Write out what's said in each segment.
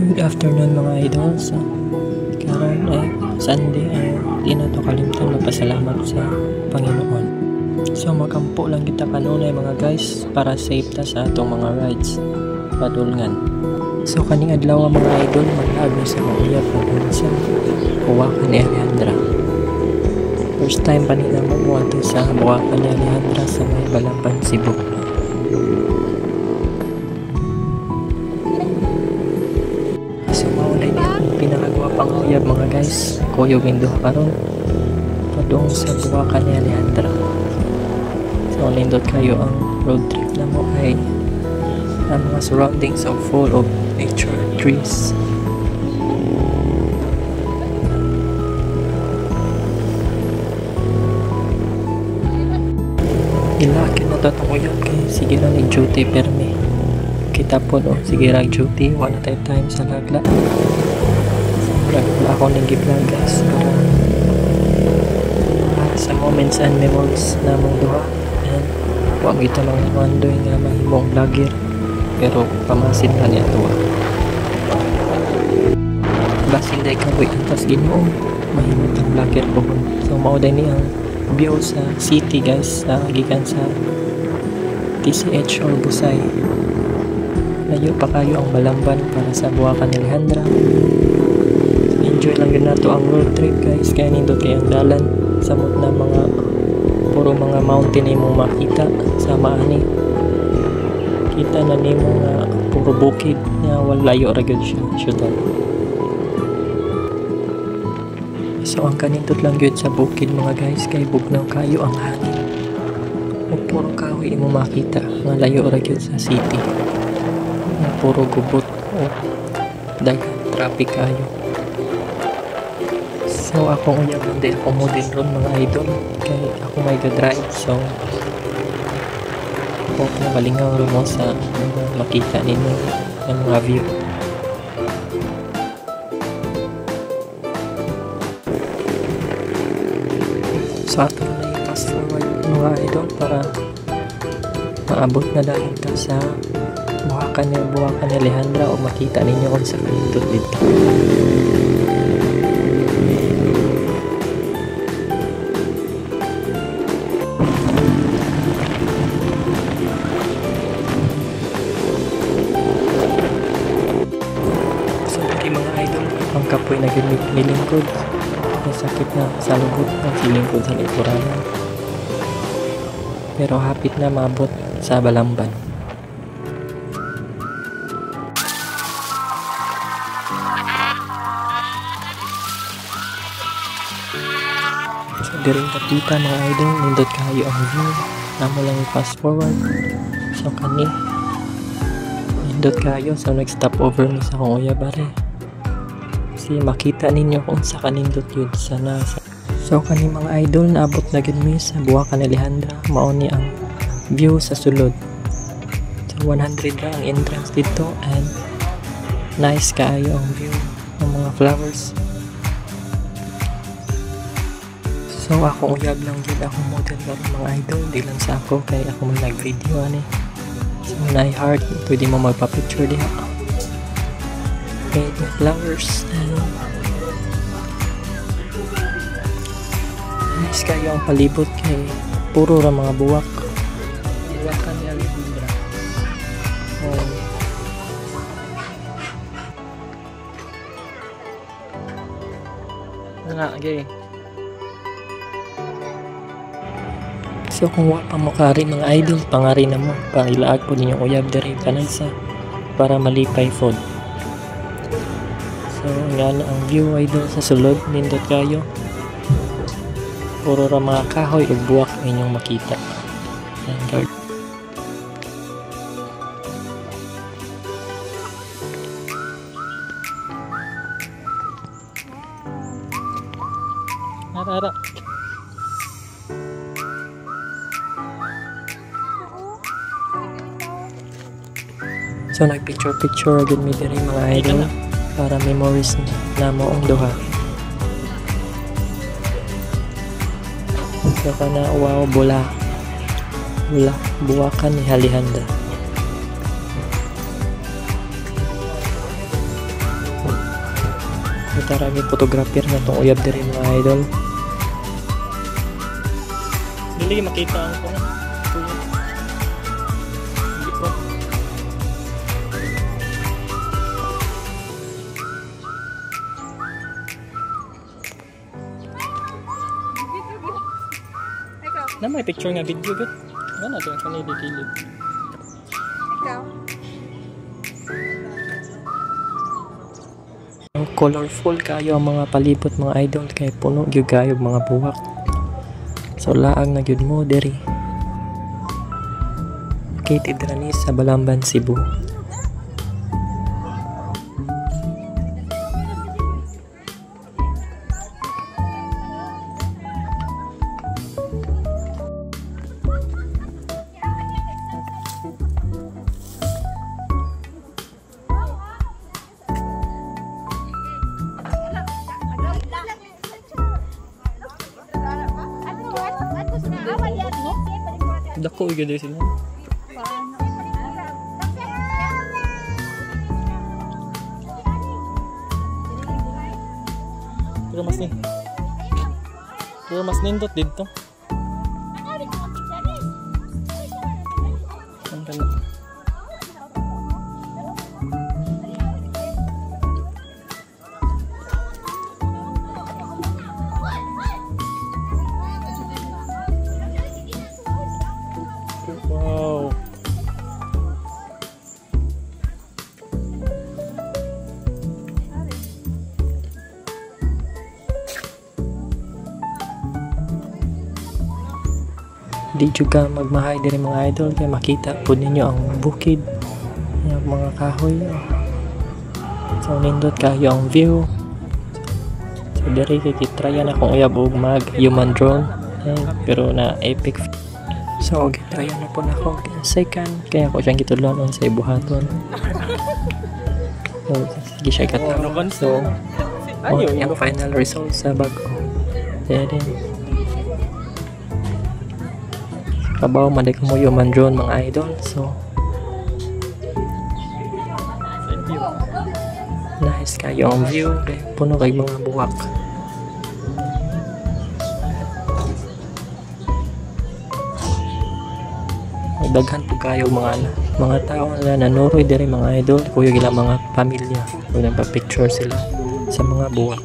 Good afternoon mga idol. So, karon ay Sunday ay di na to kalimtan magpasalamat sa Panginoon. So makampo lang kita kanunay mga guys para safe ta sa atong mga rides padulngan. So kaning adlaw mga idol mag-agi sa uyab sa Buwakan ni Alejandra. First time pa nila mo ato sa Buwakan ni Alejandra sa may Balapan, Cebu. So maulay niya pinakagwapang uyab mga guys. Kuyog indo karon padung sa Buwakan ni Alejandra. So nindot kayo ang road trip na mo ay ang mga surroundings are full of nature, trees. Ilaki na ito itong uyab kay sige lang nag-duty permi. Kita po no, sige rag-duty, wala tayo time sa lagla. Wala ako nang gi-vlog guys para sa moments and memories na mong duha. And huwag kita mga mandoy nga mahimong vlogger pero pamasin na niya tuwa. Basin day kaboy antas Ginoo mahimong ang vlogger ko. So mauday ni ang view sa city guys sa gikan sa TCH or Busay. Layo pa kayo ang Balamban para sa Buwakan ni Alejandra. Enjoy lang yun nato ang road trip guys kaya nindot kayo ang dalan samot na mga puro mga mountain ay mong makita sa maani. Kita na ni mga puro bukid na walayo ra gyud siya syudad. So ang kanindot lang gyud sa bukid mga guys kay bugnaw kayo ang hangin. Ug puro kahoy imo makita nga layo ra gyud sa city. Nga puro gubot o daghang traffic kayo. So akong uyab hindi ako model ron mga idol kay ako may ga-drive so hope na malingaw rin mo sa makita ninyo ng mga view. So ato na yung fast forward mga idol para maabot na dahil ka sa Buwakan ni Alejandra o makita ninyo kung sa kanindot dito. Ang kapoy na nilingkod may sakit na sa lubot ng silingkod sa likuran pero hapit na mabot sa Balamban. So diring kapita mga idol nindot kayo ang view namo lang fast forward so kani nindot kayo so next stop over ni sa kong uyabare makita ninyo kung sa kanindot yun sa nasa. So kani mga idol naabot na gid mi sa Buwakan ni Alejandra mao ni ang view sa sulod. So 100 ra ang entrance dito and nice kaayo ang view ng mga flowers. So ako uyab lang gid ako model karon mga idol di lang sa ako kay ako man nag-video ani. So na heart pwede mo magpa-picture diha. Okay, the flowers and nice kayo ang palibot kay puro ra mga buwak. Buwakan ni Alejandra. Oh. Nga, okay. So kung wa pa mo kari mga idol, pangari na mo. Pangilaag po ninyong uyab diri kanay sa para malipay food. So nga na ang view idol sa sulod nindot kayo puro ra mga kahoy ug buwak inyong makita. Ara so nagpicture agad mi diri mga idol para memories na moong duha. So kana wow Buwakan ni Alejandra. taragin photographer na itong uyab diri mga idol. Dili makita ang ko na. Hindi po. Na may picture nga video gud. Ano natin ang kanili kilid. Ikaw? Ang colorful kayo ang mga palibot mga idol kay puno gyud kayo mga buwak. So laang na gyud mo diri. Located rani sa Balamban, Cebu. Dako gyud sila. Pero mas nindot dito. Ang ganda. Wow. Di juga magmahay diri mga idol kaya makita po ninyo ang bukid, yung mga kahoy. So nindot kayo ang view. So diri kay kitrayan akong uyab og mag human drone. Pero na epic. So gitrayan na po na ako second kaya ko siyang gitudlon sa ibuhaton. So sige siya katawa. So yung final result sa bag ko. Then kabaw man ko mo human drone mga idol. So nice kayo ang view kay puno kay mga buwak. Daghan po kayo mga tao na nanuroy diri mga idol kuya gila mga pamilya kung nagpa-picture sila sa mga buwak.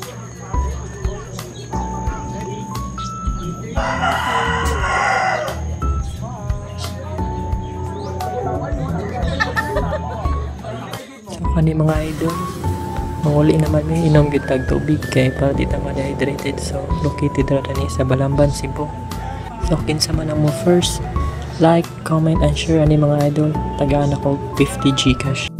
Ani mga idol, manguli naman may inom gitag tubig kay para di ta ma-dehydrated. So located ra ni sa Balamban, Cebu. So kinsa man ang mo first, like, comment and share ani mga idol. Tagaan ako 50 Gcash.